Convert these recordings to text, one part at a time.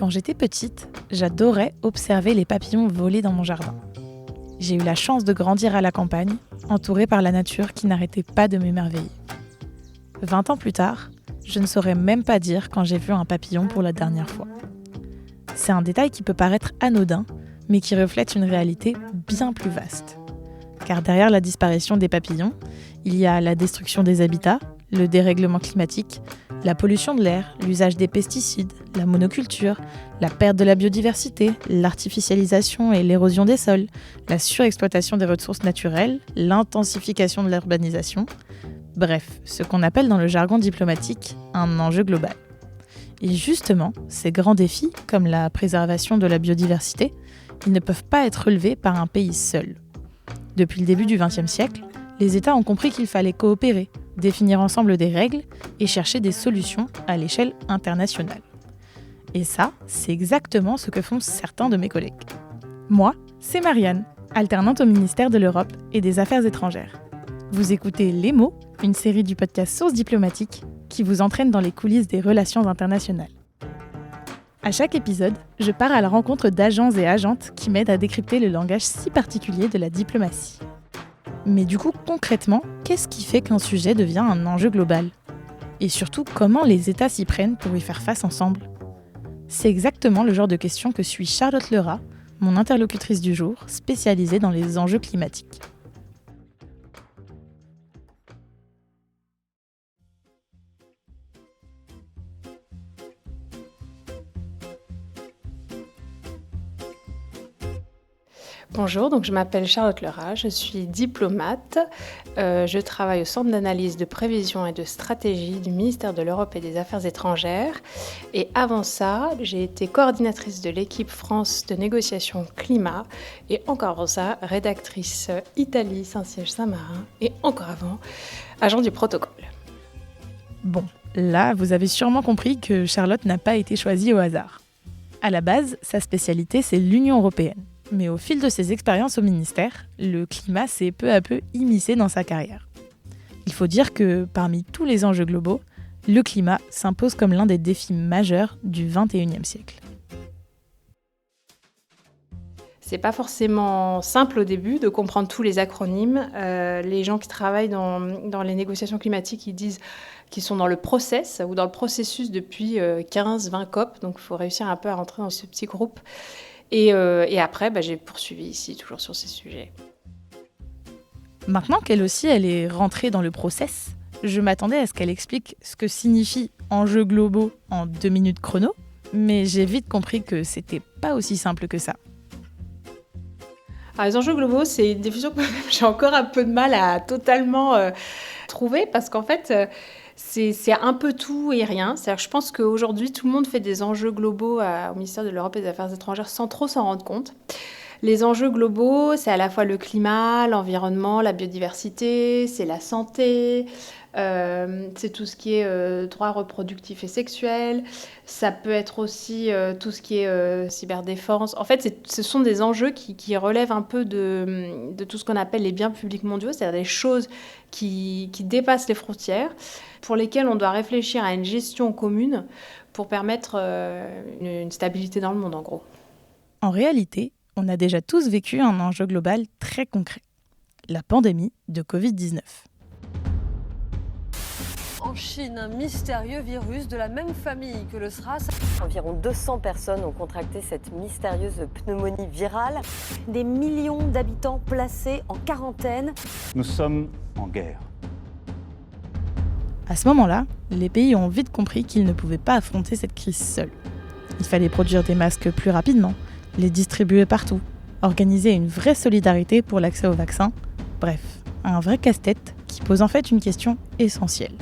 Quand j'étais petite, j'adorais observer les papillons voler dans mon jardin. J'ai eu la chance de grandir à la campagne, entourée par la nature qui n'arrêtait pas de m'émerveiller. 20 ans plus tard, je ne saurais même pas dire quand j'ai vu un papillon pour la dernière fois. C'est un détail qui peut paraître anodin, mais qui reflète une réalité bien plus vaste. Car derrière la disparition des papillons, il y a la destruction des habitats, le dérèglement climatique, la pollution de l'air, l'usage des pesticides, la monoculture, la perte de la biodiversité, l'artificialisation et l'érosion des sols, la surexploitation des ressources naturelles, l'intensification de l'urbanisation. Bref, ce qu'on appelle dans le jargon diplomatique un enjeu global. Et justement, ces grands défis, comme la préservation de la biodiversité, ils ne peuvent pas être relevés par un pays seul. Depuis le début du XXe siècle, les États ont compris qu'il fallait coopérer, définir ensemble des règles et chercher des solutions à l'échelle internationale. Et ça, c'est exactement ce que font certains de mes collègues. Moi, c'est Marianne, alternante au ministère de l'Europe et des Affaires étrangères. Vous écoutez Les mots, une série du podcast Source diplomatique qui vous entraîne dans les coulisses des relations internationales. À chaque épisode, je pars à la rencontre d'agents et agentes qui m'aident à décrypter le langage si particulier de la diplomatie. Mais du coup, concrètement, qu'est-ce qui fait qu'un sujet devient un enjeu global ? Et surtout, comment les États s'y prennent pour y faire face ensemble ? C'est exactement le genre de questions que suit Charlotte Lerat, mon interlocutrice du jour, spécialisée dans les enjeux climatiques. Bonjour, donc je m'appelle Charlotte Lerat, je suis diplomate. Je travaille au Centre d'analyse de prévision et de stratégie du ministère de l'Europe et des Affaires étrangères. Et avant ça, j'ai été coordinatrice de l'équipe France de négociation climat. Et encore avant ça, rédactrice Italie, Saint-Siège, Saint-Marin. Et encore avant, agent du protocole. Bon, là, vous avez sûrement compris que Charlotte n'a pas été choisie au hasard. À la base, sa spécialité, c'est l'Union européenne. Mais au fil de ses expériences au ministère, le climat s'est peu à peu immiscé dans sa carrière. Il faut dire que, parmi tous les enjeux globaux, le climat s'impose comme l'un des défis majeurs du XXIe siècle. C'est pas forcément simple au début de comprendre tous les acronymes. Les gens qui travaillent dans les négociations climatiques, ils disent qu'ils sont dans le process ou dans le processus depuis 15-20 COP, donc il faut réussir un peu à rentrer dans ce petit groupe. Et après, j'ai poursuivi ici, toujours sur ces sujets. Maintenant qu'elle aussi, elle est rentrée dans le process, je m'attendais à ce qu'elle explique ce que signifie enjeux globaux en 2 minutes chrono, mais j'ai vite compris que c'était pas aussi simple que ça. Alors, les enjeux globaux, c'est une définition que j'ai encore un peu de mal à totalement trouver, parce qu'en fait, c'est un peu tout et rien. C'est-à-dire que je pense qu'aujourd'hui, tout le monde fait des enjeux globaux au ministère de l'Europe et des Affaires étrangères sans trop s'en rendre compte. Les enjeux globaux, c'est à la fois le climat, l'environnement, la biodiversité, c'est la santé, c'est tout ce qui est droits reproductifs et sexuels. Ça peut être aussi tout ce qui est cyberdéfense. En fait, ce sont des enjeux qui relèvent un peu de tout ce qu'on appelle les biens publics mondiaux, c'est-à-dire des choses qui dépassent les frontières, pour lesquelles on doit réfléchir à une gestion commune pour permettre une stabilité dans le monde, en gros. En réalité, on a déjà tous vécu un enjeu global très concret, la pandémie de Covid-19. En Chine, un mystérieux virus de la même famille que le SRAS. Environ 200 personnes ont contracté cette mystérieuse pneumonie virale. Des millions d'habitants placés en quarantaine. Nous sommes en guerre. À ce moment-là, les pays ont vite compris qu'ils ne pouvaient pas affronter cette crise seuls. Il fallait produire des masques plus rapidement, les distribuer partout, organiser une vraie solidarité pour l'accès aux vaccins. Bref, un vrai casse-tête qui pose en fait une question essentielle.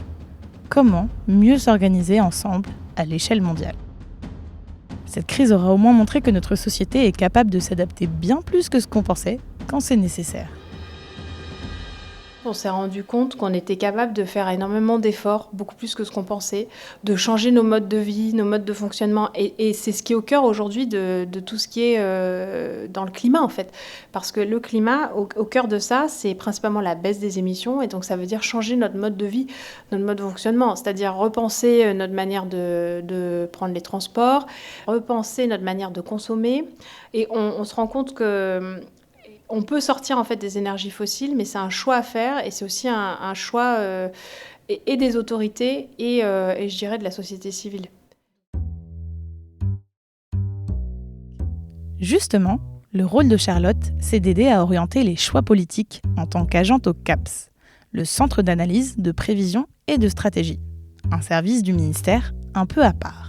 Comment mieux s'organiser ensemble à l'échelle mondiale ? Cette crise aura au moins montré que notre société est capable de s'adapter bien plus que ce qu'on pensait quand c'est nécessaire. On s'est rendu compte qu'on était capable de faire énormément d'efforts, beaucoup plus que ce qu'on pensait, de changer nos modes de vie, nos modes de fonctionnement. Et c'est ce qui est au cœur aujourd'hui de tout ce qui est dans le climat, en fait. Parce que le climat, au cœur de ça, c'est principalement la baisse des émissions. Et donc, ça veut dire changer notre mode de vie, notre mode de fonctionnement. C'est-à-dire repenser notre manière de prendre les transports, repenser notre manière de consommer. Et on se rend compte que... On peut sortir en fait des énergies fossiles, mais c'est un choix à faire et c'est aussi un choix et des autorités et je dirais de la société civile. Justement, le rôle de Charlotte, c'est d'aider à orienter les choix politiques en tant qu'agente au CAPS, le Centre d'analyse, de prévision et de stratégie, un service du ministère un peu à part.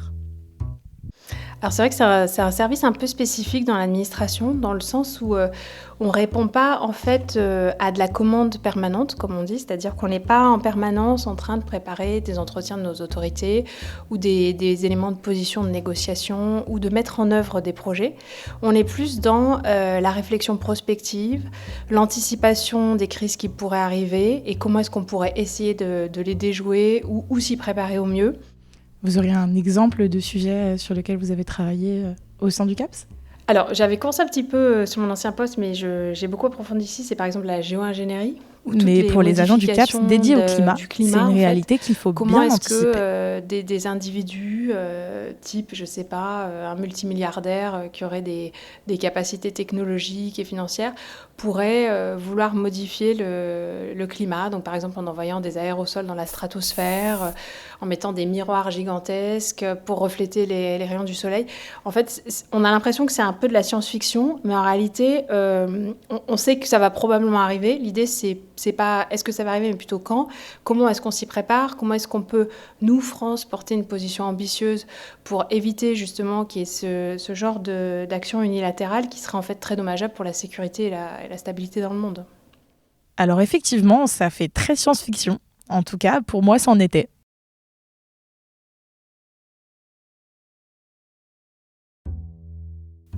Alors c'est vrai que c'est un service un peu spécifique dans l'administration, dans le sens où on ne répond pas en fait à de la commande permanente, comme on dit, c'est-à-dire qu'on n'est pas en permanence en train de préparer des entretiens de nos autorités ou des éléments de position de négociation ou de mettre en œuvre des projets. On est plus dans la réflexion prospective, l'anticipation des crises qui pourraient arriver et comment est-ce qu'on pourrait essayer de les déjouer ou s'y préparer au mieux. Vous auriez un exemple de sujet sur lequel vous avez travaillé au sein du CAPS ? Alors, j'avais commencé un petit peu sur mon ancien poste, mais j'ai beaucoup approfondi ici. C'est par exemple la géo-ingénierie. Mais pour les agents du CAPS dédiés au climat, c'est une réalité qu'il faut bien anticiper. Comment est-ce que des individus, type, je sais pas, un multimilliardaire qui aurait des capacités technologiques et financières, pourraient vouloir modifier le climat, donc par exemple en envoyant des aérosols dans la stratosphère, en mettant des miroirs gigantesques pour refléter les rayons du soleil. En fait, on a l'impression que c'est un peu de la science-fiction, mais en réalité, on sait que ça va probablement arriver. L'idée, c'est pas est-ce que ça va arriver, mais plutôt quand. Comment est-ce qu'on s'y prépare ? Comment est-ce qu'on peut, nous, France, porter une position ambitieuse pour éviter justement qu'il y ait ce genre d'action unilatérale qui serait en fait très dommageable pour la sécurité et la stabilité dans le monde. Alors effectivement, ça fait très science-fiction. En tout cas, pour moi, c'en était.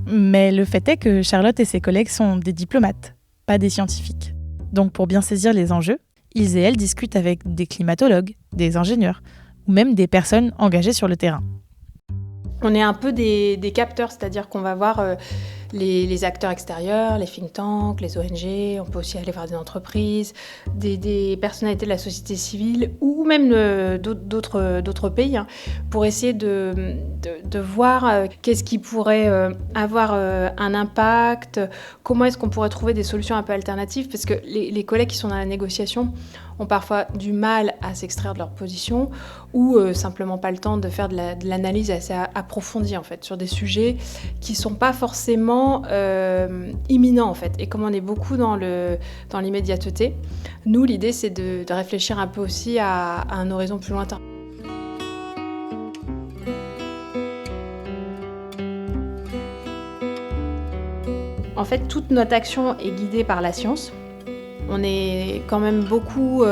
Mais le fait est que Charlotte et ses collègues sont des diplomates, pas des scientifiques. Donc pour bien saisir les enjeux, ils et elles discutent avec des climatologues, des ingénieurs, ou même des personnes engagées sur le terrain. On est un peu des capteurs, c'est-à-dire qu'on va voir les acteurs extérieurs, les think tanks, les ONG, on peut aussi aller voir des entreprises, des personnalités de la société civile ou même d'autres pays, hein, pour essayer de voir qu'est-ce qui pourrait avoir un impact, comment est-ce qu'on pourrait trouver des solutions un peu alternatives, parce que les collègues qui sont dans la négociation ont parfois du mal à s'extraire de leur position ou simplement pas le temps de faire de l'analyse assez approfondie en fait, sur des sujets qui sont pas forcément imminents en fait. Et comme on est beaucoup dans l'immédiateté, nous l'idée c'est de réfléchir un peu aussi à un horizon plus lointain. En fait, toute notre action est guidée par la science. On est quand même beaucoup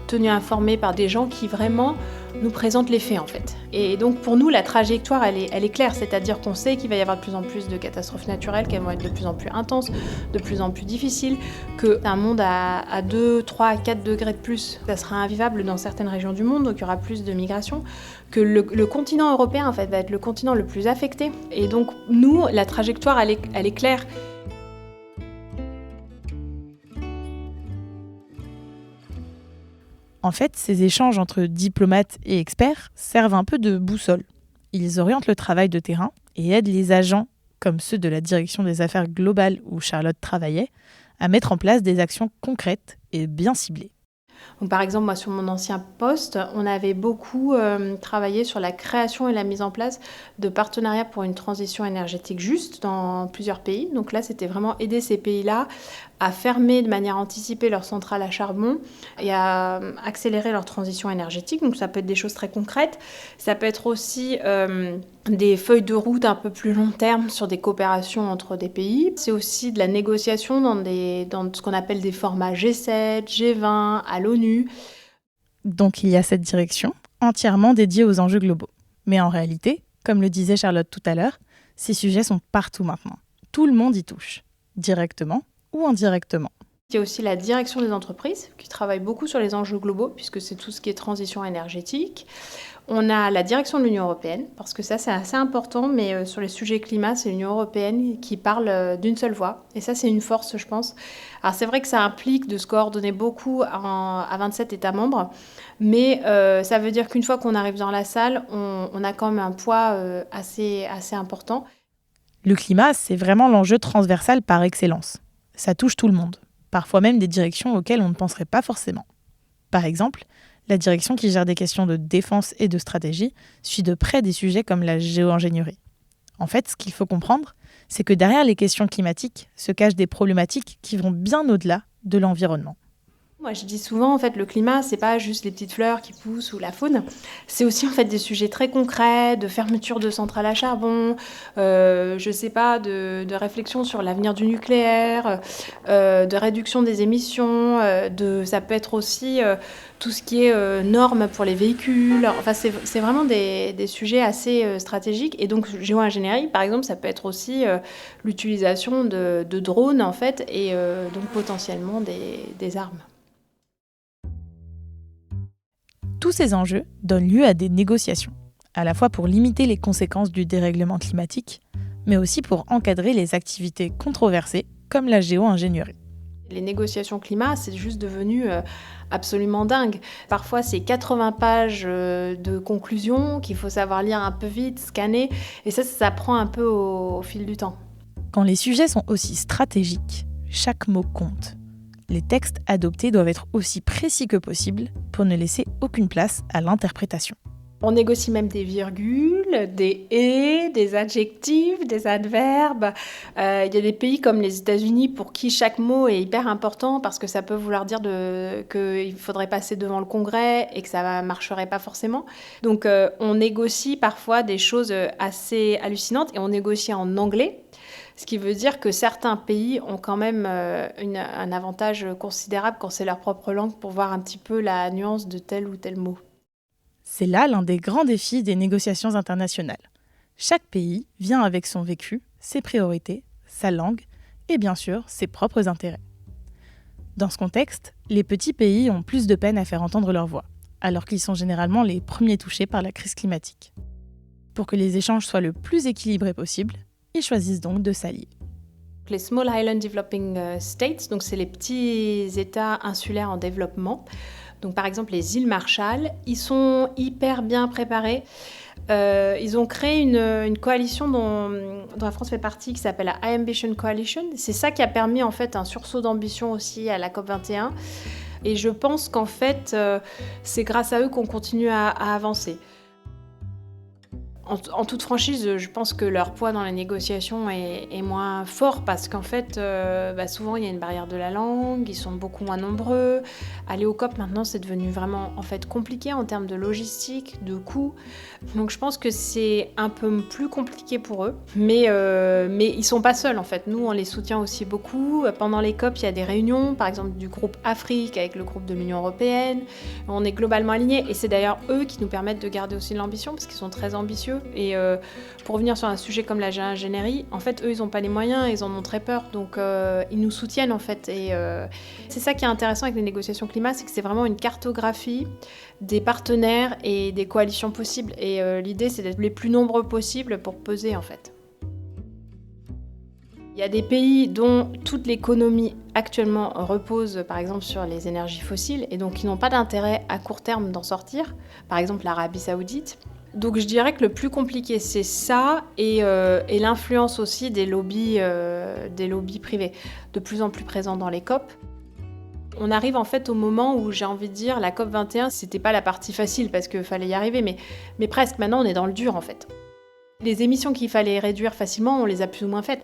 tenu informés par des gens qui vraiment nous présentent les faits en fait. Et donc pour nous, la trajectoire, elle est claire, c'est-à-dire qu'on sait qu'il va y avoir de plus en plus de catastrophes naturelles, qu'elles vont être de plus en plus intenses, de plus en plus difficiles, qu'un monde à 2, 3, 4 degrés de plus, ça sera invivable dans certaines régions du monde, donc il y aura plus de migration, que le continent européen en fait va être le continent le plus affecté. Et donc nous, la trajectoire, elle est claire. En fait, ces échanges entre diplomates et experts servent un peu de boussole. Ils orientent le travail de terrain et aident les agents, comme ceux de la direction des affaires globales où Charlotte travaillait, à mettre en place des actions concrètes et bien ciblées. Donc, par exemple, moi, sur mon ancien poste, on avait beaucoup travaillé sur la création et la mise en place de partenariats pour une transition énergétique juste dans plusieurs pays. Donc là, c'était vraiment aider ces pays-là à fermer de manière anticipée leurs centrales à charbon et à accélérer leur transition énergétique. Donc ça peut être des choses très concrètes. Ça peut être aussi des feuilles de route un peu plus long terme sur des coopérations entre des pays. C'est aussi de la négociation dans ce qu'on appelle des formats G7, G20, à l'ONU. Donc il y a cette direction entièrement dédiée aux enjeux globaux. Mais en réalité, comme le disait Charlotte tout à l'heure, ces sujets sont partout maintenant. Tout le monde y touche, directement ou indirectement. Il y a aussi la direction des entreprises qui travaille beaucoup sur les enjeux globaux, puisque c'est tout ce qui est transition énergétique. On a la direction de l'Union européenne, parce que ça c'est assez important, mais sur les sujets climat, c'est l'Union européenne qui parle d'une seule voix. Et ça c'est une force, je pense. Alors c'est vrai que ça implique de se coordonner beaucoup à 27 États membres, mais ça veut dire qu'une fois qu'on arrive dans la salle, on a quand même un poids assez important. Le climat, c'est vraiment l'enjeu transversal par excellence. Ça touche tout le monde, parfois même des directions auxquelles on ne penserait pas forcément. Par exemple, la direction qui gère des questions de défense et de stratégie suit de près des sujets comme la géo-ingénierie. En fait, ce qu'il faut comprendre, c'est que derrière les questions climatiques se cachent des problématiques qui vont bien au-delà de l'environnement. Moi, je dis souvent, en fait, le climat, c'est pas juste les petites fleurs qui poussent ou la faune. C'est aussi, en fait, des sujets très concrets, de fermeture de centrales à charbon, je sais pas, de réflexion sur l'avenir du nucléaire, de réduction des émissions, ça peut être aussi tout ce qui est normes pour les véhicules. Enfin, c'est vraiment des sujets assez stratégiques. Et donc, géo-ingénierie, par exemple, ça peut être aussi l'utilisation de drones, en fait, et donc potentiellement des armes. Tous ces enjeux donnent lieu à des négociations, à la fois pour limiter les conséquences du dérèglement climatique, mais aussi pour encadrer les activités controversées comme la géo-ingénierie. Les négociations climat, c'est juste devenu absolument dingue. Parfois, c'est 80 pages de conclusions qu'il faut savoir lire un peu vite, scanner, et ça prend un peu au fil du temps. Quand les sujets sont aussi stratégiques, chaque mot compte. Les textes adoptés doivent être aussi précis que possible pour ne laisser aucune place à l'interprétation. On négocie même des virgules, des et, des adjectifs, des adverbes. Il y a des pays comme les États-Unis pour qui chaque mot est hyper important parce que ça peut vouloir dire qu'il faudrait passer devant le Congrès et que ça ne marcherait pas forcément. Donc on négocie parfois des choses assez hallucinantes et on négocie en anglais. Ce qui veut dire que certains pays ont quand même un avantage considérable quand c'est leur propre langue pour voir un petit peu la nuance de tel ou tel mot. C'est là l'un des grands défis des négociations internationales. Chaque pays vient avec son vécu, ses priorités, sa langue et bien sûr ses propres intérêts. Dans ce contexte, les petits pays ont plus de peine à faire entendre leur voix, alors qu'ils sont généralement les premiers touchés par la crise climatique. Pour que les échanges soient le plus équilibrés possible, ils choisissent donc de s'allier. Les Small Island Developing States, donc c'est les petits États insulaires en développement. Donc par exemple les îles Marshall, ils sont hyper bien préparés. Ils ont créé une coalition dont la France fait partie qui s'appelle la High Ambition Coalition. C'est ça qui a permis en fait un sursaut d'ambition aussi à la COP21. Et je pense qu'en fait c'est grâce à eux qu'on continue à avancer. En toute franchise, je pense que leur poids dans les négociations est moins fort parce qu'en fait, souvent il y a une barrière de la langue, ils sont beaucoup moins nombreux. Aller au COP maintenant, c'est devenu vraiment en fait compliqué en termes de logistique, de coûts. Donc je pense que c'est un peu plus compliqué pour eux, mais ils sont pas seuls en fait. Nous, on les soutient aussi beaucoup. Pendant les COP, il y a des réunions, par exemple du groupe Afrique avec le groupe de l'Union européenne. On est globalement alignés et c'est d'ailleurs eux qui nous permettent de garder aussi l'ambition parce qu'ils sont très ambitieux. Et pour revenir sur un sujet comme la géo-ingénierie, en fait, eux, ils n'ont pas les moyens, ils en ont très peur, donc ils nous soutiennent en fait. Et c'est ça qui est intéressant avec les négociations climat, c'est que c'est vraiment une cartographie des partenaires et des coalitions possibles. Et l'idée, c'est d'être les plus nombreux possibles pour peser en fait. Il y a des pays dont toute l'économie actuellement repose par exemple sur les énergies fossiles et donc qui n'ont pas d'intérêt à court terme d'en sortir, par exemple l'Arabie Saoudite. Donc je dirais que le plus compliqué c'est ça et l'influence aussi des lobbies privés, de plus en plus présents dans les COP. On arrive en fait au moment où j'ai envie de dire la COP21, c'était pas la partie facile parce qu'il fallait y arriver, mais presque maintenant on est dans le dur en fait. Les émissions qu'il fallait réduire facilement, on les a plus ou moins faites.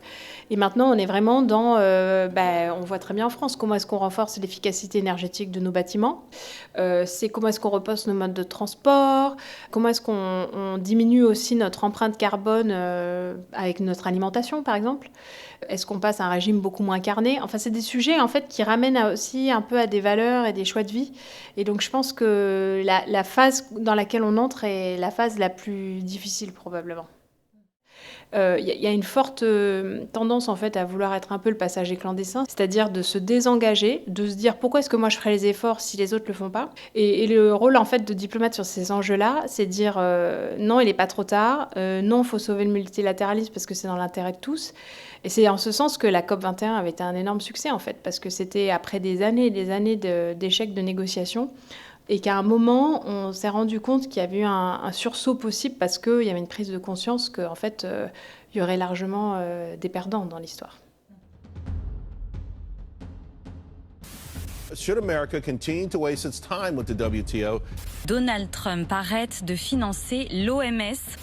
Et maintenant, on est vraiment dans... on voit très bien en France comment est-ce qu'on renforce l'efficacité énergétique de nos bâtiments. C'est comment est-ce qu'on repose nos modes de transport. Comment est-ce qu'on diminue aussi notre empreinte carbone avec notre alimentation, par exemple. Est-ce qu'on passe à un régime beaucoup moins carné. Enfin, c'est des sujets en fait, qui ramènent aussi un peu à des valeurs et des choix de vie. Et donc, je pense que la phase dans laquelle on entre est la phase la plus difficile, probablement. y a une forte tendance en fait à vouloir être un peu le passager clandestin, c'est-à-dire de se désengager, de se dire pourquoi est-ce que moi je ferais les efforts si les autres le font pas. Et le rôle en fait de diplomate sur ces enjeux-là, c'est de dire non, il est pas trop tard, non, il faut sauver le multilatéralisme parce que c'est dans l'intérêt de tous. Et c'est en ce sens que la COP21 avait été un énorme succès en fait, parce que c'était après des années et des années d'échecs de négociations. Et qu'à un moment, on s'est rendu compte qu'il y avait eu un sursaut possible parce qu'il y avait une prise de conscience qu'en fait, il y aurait largement des perdants dans l'histoire. Should America continue to waste its time with the WTO? Donald Trump arrête de financer l'OMS.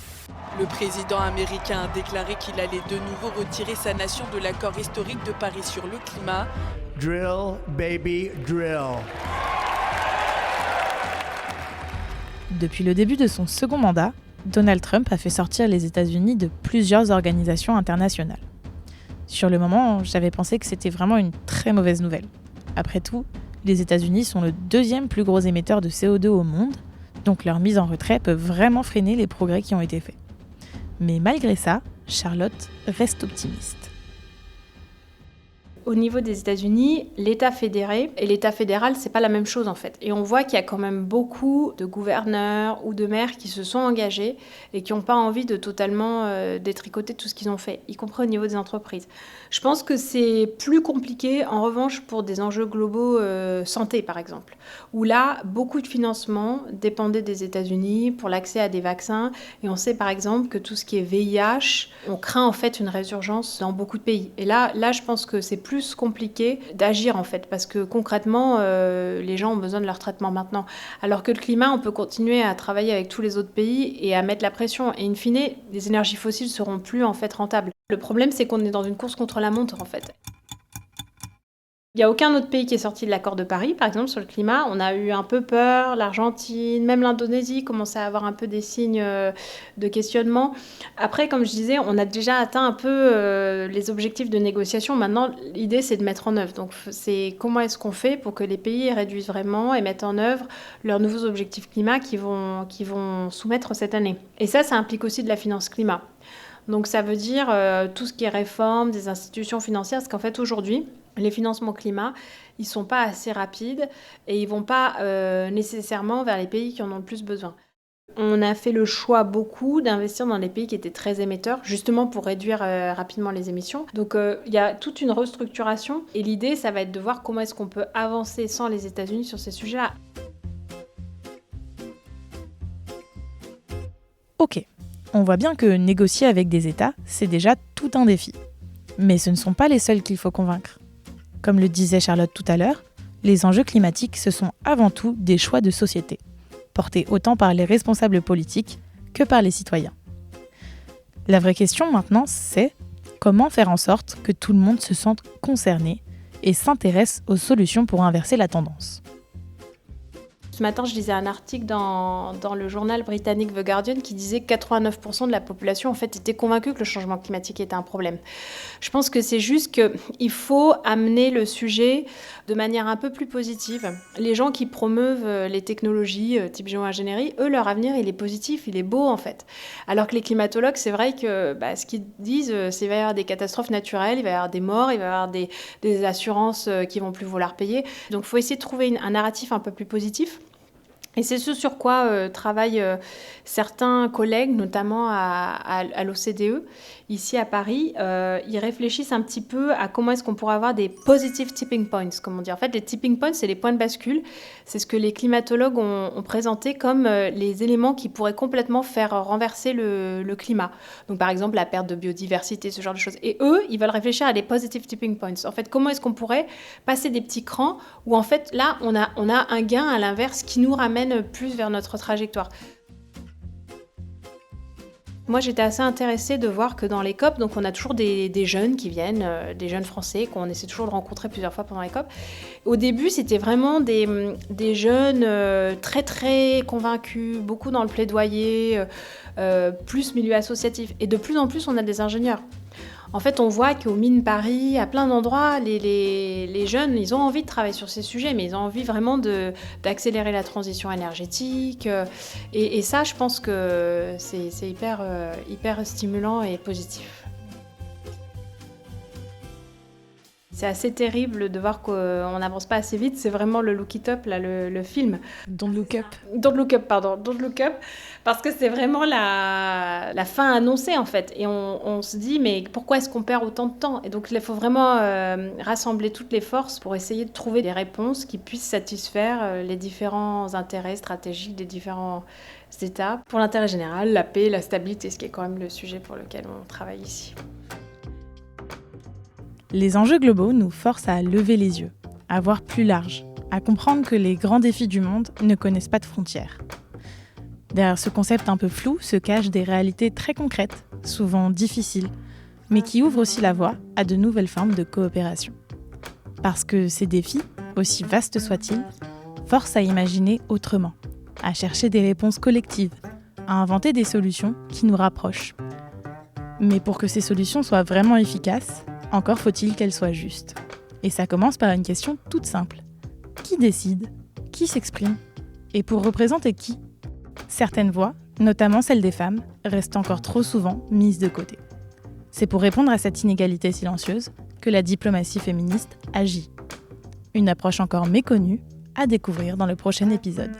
Le président américain a déclaré qu'il allait de nouveau retirer sa nation de l'accord historique de Paris sur le climat. Drill, baby, drill. Depuis le début de son second mandat, Donald Trump a fait sortir les États-Unis de plusieurs organisations internationales. Sur le moment, j'avais pensé que c'était vraiment une très mauvaise nouvelle. Après tout, les États-Unis sont le deuxième plus gros émetteur de CO2 au monde, donc leur mise en retrait peut vraiment freiner les progrès qui ont été faits. Mais malgré ça, Charlotte reste optimiste. Au niveau des États-Unis, l'État fédéré et l'État fédéral, c'est pas la même chose en fait. Et on voit qu'il y a quand même beaucoup de gouverneurs ou de maires qui se sont engagés et qui n'ont pas envie de totalement détricoter tout ce qu'ils ont fait, y compris au niveau des entreprises. Je pense que c'est plus compliqué en revanche pour des enjeux globaux santé par exemple, où là, beaucoup de financements dépendaient des États-Unis pour l'accès à des vaccins. Et on sait par exemple que tout ce qui est VIH, on craint en fait une résurgence dans beaucoup de pays. Et là, je pense que c'est plus compliqué d'agir en fait, parce que concrètement, les gens ont besoin de leur traitement maintenant. Alors que le climat, on peut continuer à travailler avec tous les autres pays et à mettre la pression. Et in fine, les énergies fossiles seront plus en fait rentables. Le problème, c'est qu'on est dans une course contre la montre en fait. Il n'y a aucun autre pays qui est sorti de l'accord de Paris, par exemple, sur le climat. On a eu un peu peur, l'Argentine, même l'Indonésie commençait à avoir un peu des signes de questionnement. Après, comme je disais, on a déjà atteint un peu les objectifs de négociation. Maintenant, l'idée, c'est de mettre en œuvre. Donc, c'est comment est-ce qu'on fait pour que les pays réduisent vraiment et mettent en œuvre leurs nouveaux objectifs climat qu'ils vont soumettre cette année. Et ça implique aussi de la finance climat. Donc, ça veut dire tout ce qui est réforme des institutions financières, parce qu'en fait, aujourd'hui, les financements climat, ils ne sont pas assez rapides et ils ne vont pas nécessairement vers les pays qui en ont le plus besoin. On a fait le choix beaucoup d'investir dans les pays qui étaient très émetteurs, justement pour réduire rapidement les émissions. Donc il y a toute une restructuration et l'idée, ça va être de voir comment est-ce qu'on peut avancer sans les États-Unis sur ces sujets-là. Ok, on voit bien que négocier avec des États, c'est déjà tout un défi. Mais ce ne sont pas les seuls qu'il faut convaincre. Comme le disait Charlotte tout à l'heure, les enjeux climatiques, ce sont avant tout des choix de société, portés autant par les responsables politiques que par les citoyens. La vraie question maintenant, c'est comment faire en sorte que tout le monde se sente concerné et s'intéresse aux solutions pour inverser la tendance. Ce matin, je lisais un article dans le journal britannique The Guardian qui disait que 89% de la population en fait, était convaincue que le changement climatique était un problème. Je pense que c'est juste qu'il faut amener le sujet de manière un peu plus positive. Les gens qui promeuvent les technologies type géo-ingénierie, eux, leur avenir, il est positif, il est beau en fait. Alors que les climatologues, c'est vrai que ce qu'ils disent, c'est qu'il va y avoir des catastrophes naturelles, il va y avoir des morts, il va y avoir des assurances qui vont plus vouloir payer. Donc il faut essayer de trouver un narratif un peu plus positif. Et c'est ce sur quoi travaillent certains collègues, notamment à l'OCDE, ici à Paris. Ils réfléchissent un petit peu à comment est-ce qu'on pourrait avoir des positive tipping points, comme on dit. En fait, les tipping points, c'est les points de bascule. C'est ce que les climatologues ont présenté comme les éléments qui pourraient complètement faire renverser le climat. Donc, par exemple, la perte de biodiversité, ce genre de choses. Et eux, ils veulent réfléchir à des positive tipping points. En fait, comment est-ce qu'on pourrait passer des petits crans où, en fait, là, on a un gain à l'inverse qui nous ramène plus vers notre trajectoire. Moi, j'étais assez intéressée de voir que dans les COP, donc on a toujours des jeunes qui viennent, des jeunes français qu'on essaie toujours de rencontrer plusieurs fois pendant les COP. Au début, c'était vraiment des jeunes très très convaincus, beaucoup dans le plaidoyer, plus milieu associatif. Et de plus en plus, on a des ingénieurs. En fait, on voit qu'aux mines Paris, à plein d'endroits, les jeunes, ils ont envie de travailler sur ces sujets, mais ils ont envie vraiment d'accélérer la transition énergétique. Et ça, je pense que c'est hyper stimulant et positif. C'est assez terrible de voir qu'on n'avance pas assez vite. C'est vraiment le Look It Up, là, le film. Don't Look Up. Don't Look Up, pardon. Don't Look Up. Parce que c'est vraiment la fin annoncée, en fait. Et on se dit, mais pourquoi est-ce qu'on perd autant de temps ? Et donc, il faut vraiment rassembler toutes les forces pour essayer de trouver des réponses qui puissent satisfaire les différents intérêts stratégiques des différents États. Pour l'intérêt général, la paix, la stabilité, ce qui est quand même le sujet pour lequel on travaille ici. Les enjeux globaux nous forcent à lever les yeux, à voir plus large, à comprendre que les grands défis du monde ne connaissent pas de frontières. Derrière ce concept un peu flou se cachent des réalités très concrètes, souvent difficiles, mais qui ouvrent aussi la voie à de nouvelles formes de coopération. Parce que ces défis, aussi vastes soient-ils, forcent à imaginer autrement, à chercher des réponses collectives, à inventer des solutions qui nous rapprochent. Mais pour que ces solutions soient vraiment efficaces, encore faut-il qu'elles soient justes. Et ça commence par une question toute simple. Qui décide ? Qui s'exprime ? Et pour représenter qui ? Certaines voix, notamment celles des femmes, restent encore trop souvent mises de côté. C'est pour répondre à cette inégalité silencieuse que la diplomatie féministe agit. Une approche encore méconnue à découvrir dans le prochain épisode.